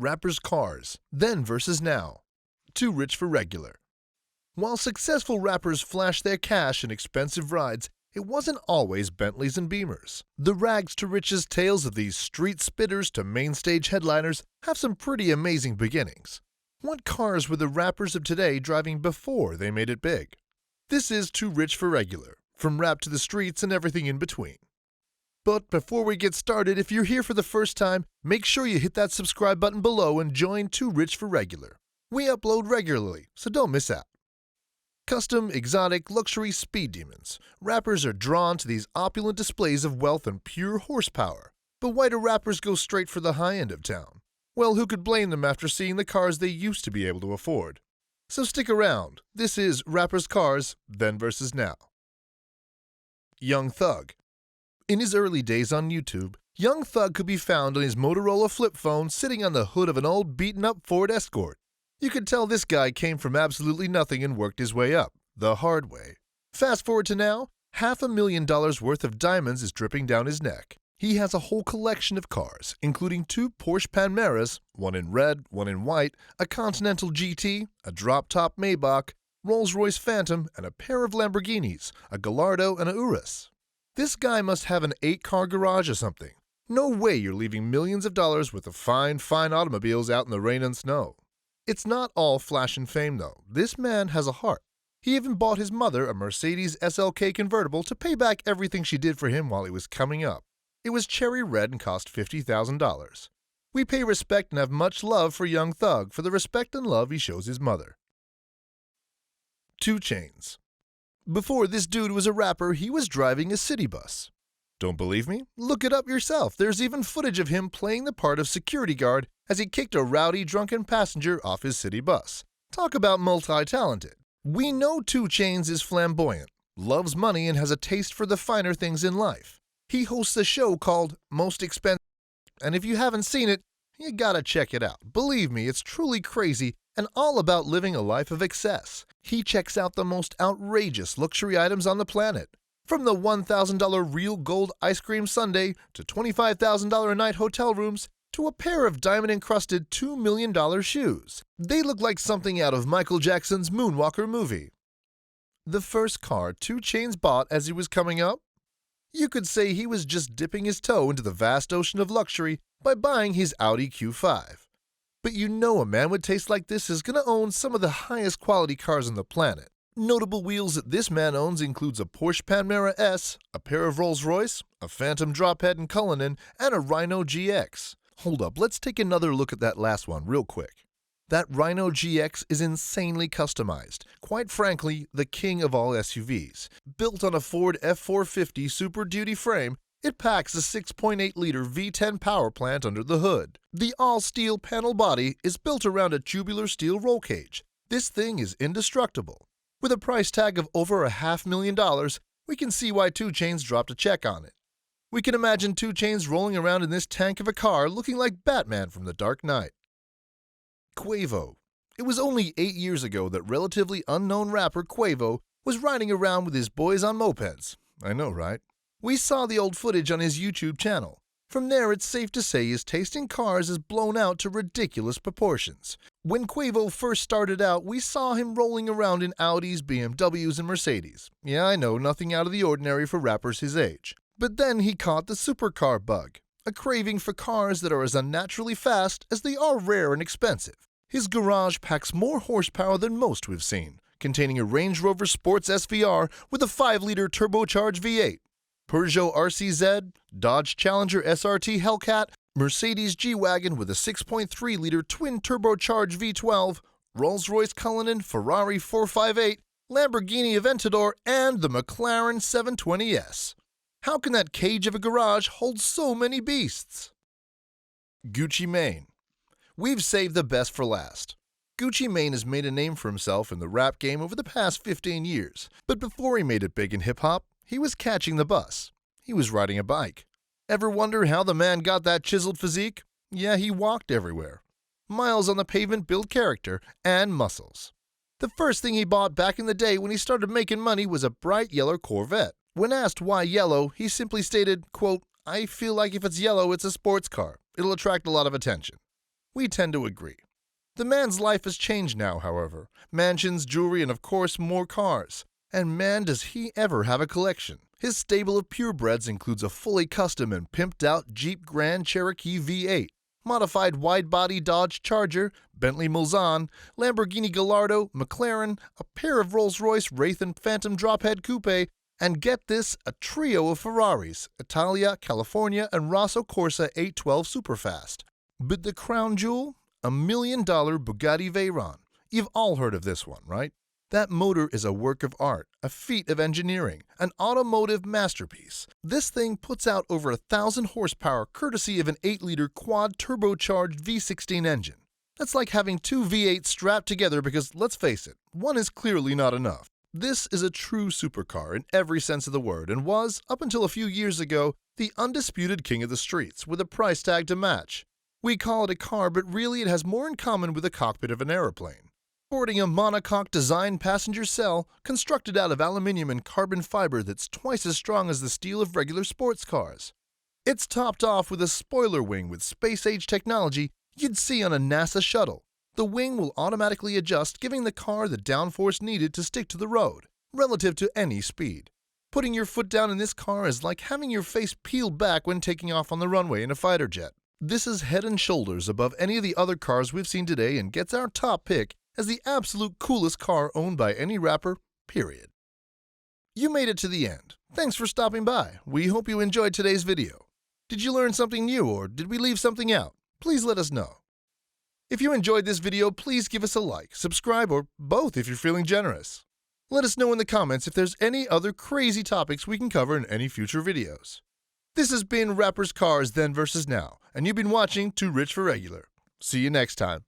Rappers' cars, then versus now. Too rich for regular. While successful rappers flash their cash in expensive rides, it wasn't always Bentleys and Beemers. The rags to riches tales of these street spitters to main stage headliners have some pretty amazing beginnings. What cars were the rappers of today driving before they made it big? This is Too Rich for Regular, from rap to the streets and everything in between. But before we get started, if you're here for the first time, make sure you hit that subscribe button below and join Too Rich for Regular. We upload regularly, so don't miss out. Custom, exotic, luxury speed demons. Rappers are drawn to these opulent displays of wealth and pure horsepower. But why do rappers go straight for the high end of town? Well, who could blame them after seeing the cars they used to be able to afford? So stick around. This is Rappers' Cars, Then versus Now. Young Thug. In his early days on YouTube, Young Thug could be found on his Motorola flip phone sitting on the hood of an old beaten-up Ford Escort. You could tell this guy came from absolutely nothing and worked his way up, the hard way. Fast forward to now, $500,000 worth of diamonds is dripping down his neck. He has a whole collection of cars, including 2 Porsche Panameras, one in red, one in white, a Continental GT, a drop-top Maybach, Rolls-Royce Phantom, and a pair of Lamborghinis, a Gallardo and a Urus. This guy must have an 8-car garage or something. No way you're leaving millions of dollars worth of fine automobiles out in the rain and snow. It's not all flash and fame, though. This man has a heart. He even bought his mother a Mercedes SLK convertible to pay back everything she did for him while he was coming up. It was cherry red and cost $50,000. We pay respect and have much love for Young Thug for the respect and love he shows his mother. 2 Chainz. Before this dude was a rapper, he was driving a city bus. Don't believe me? Look it up yourself. There's even footage of him playing the part of security guard as he kicked a rowdy, drunken passenger off his city bus. Talk about multi-talented. We know 2 Chainz is flamboyant, loves money, and has a taste for the finer things in life. He hosts a show called Most Expensive, and if you haven't seen it, you gotta check it out. Believe me, it's truly crazy and all about living a life of excess. He checks out the most outrageous luxury items on the planet. From the $1,000 real gold ice cream sundae to $25,000 a night hotel rooms to a pair of diamond-encrusted $2 million shoes. They look like something out of Michael Jackson's Moonwalker movie. The first car 2 Chainz bought as he was coming up? You could say he was just dipping his toe into the vast ocean of luxury by buying his Audi Q5. But you know a man with taste like this is gonna own some of the highest quality cars on the planet. Notable wheels that this man owns includes a Porsche Panamera S, a pair of Rolls-Royce, a Phantom Drophead and Cullinan, and a Rhino GX. Hold up, let's take another look at that last one real quick. That Rhino GX is insanely customized, quite frankly, the king of all SUVs. Built on a Ford F450 Super Duty frame, it packs a 6.8-liter V10 power plant under the hood. The all-steel panel body is built around a tubular steel roll cage. This thing is indestructible. With a price tag of over $500,000, we can see why 2 Chainz dropped a check on it. We can imagine 2 Chainz rolling around in this tank of a car looking like Batman from The Dark Knight. Quavo. It was only 8 years ago that relatively unknown rapper Quavo was riding around with his boys on mopeds. I know, right? We saw the old footage on his YouTube channel. From there, it's safe to say his taste in cars is blown out to ridiculous proportions. When Quavo first started out, we saw him rolling around in Audis, BMWs, and Mercedes. Yeah, I know, nothing out of the ordinary for rappers his age. But then he caught the supercar bug, a craving for cars that are as unnaturally fast as they are rare and expensive. His garage packs more horsepower than most we've seen, containing a Range Rover Sports SVR with a 5-liter turbocharged V8, Peugeot RCZ, Dodge Challenger SRT Hellcat, Mercedes G-Wagon with a 6.3-liter twin-turbocharged V12, Rolls-Royce Cullinan, Ferrari 458, Lamborghini Aventador, and the McLaren 720S. How can that cage of a garage hold so many beasts? Gucci Mane. We've saved the best for last. Gucci Mane has made a name for himself in the rap game over the past 15 years, but before he made it big in hip-hop, he was catching the bus. He was riding a bike. Ever wonder how the man got that chiseled physique? Yeah, he walked everywhere. Miles on the pavement built character and muscles. The first thing he bought back in the day when he started making money was a bright yellow Corvette. When asked why yellow, he simply stated, quote, "I feel like if it's yellow, it's a sports car. It'll attract a lot of attention." We tend to agree. The man's life has changed now, however. Mansions, jewelry, and of course more cars. And man, does he ever have a collection. His stable of purebreds includes a fully custom and pimped-out Jeep Grand Cherokee V8, modified wide-body Dodge Charger, Bentley Mulsanne, Lamborghini Gallardo, McLaren, a pair of Rolls-Royce Wraith and Phantom drophead coupe, and get this, a trio of Ferraris, Italia, California, and Rosso Corsa 812 Superfast. But the crown jewel? $1 million Bugatti Veyron. You've all heard of this one, right? That motor is a work of art, a feat of engineering, an automotive masterpiece. This thing puts out over 1,000 horsepower courtesy of an 8-liter quad turbocharged V16 engine. That's like having two V8s strapped together because, let's face it, one is clearly not enough. This is a true supercar in every sense of the word and was, up until a few years ago, the undisputed king of the streets with a price tag to match. We call it a car, but really it has more in common with the cockpit of an aeroplane. Sporting a monocoque design passenger cell constructed out of aluminum and carbon fiber that's twice as strong as the steel of regular sports cars. It's topped off with a spoiler wing with space-age technology you'd see on a NASA shuttle. The wing will automatically adjust, giving the car the downforce needed to stick to the road, relative to any speed. Putting your foot down in this car is like having your face peeled back when taking off on the runway in a fighter jet. This is head and shoulders above any of the other cars we've seen today and gets our top pick as the absolute coolest car owned by any rapper, period. You made it to the end. Thanks for stopping by. We hope you enjoyed today's video. Did you learn something new or did we leave something out? Please let us know. If you enjoyed this video, please give us a like, subscribe, or both if you're feeling generous. Let us know in the comments if there's any other crazy topics we can cover in any future videos. This has been Rappers Cars Then vs. Now, and you've been watching Too Rich for Regular. See you next time.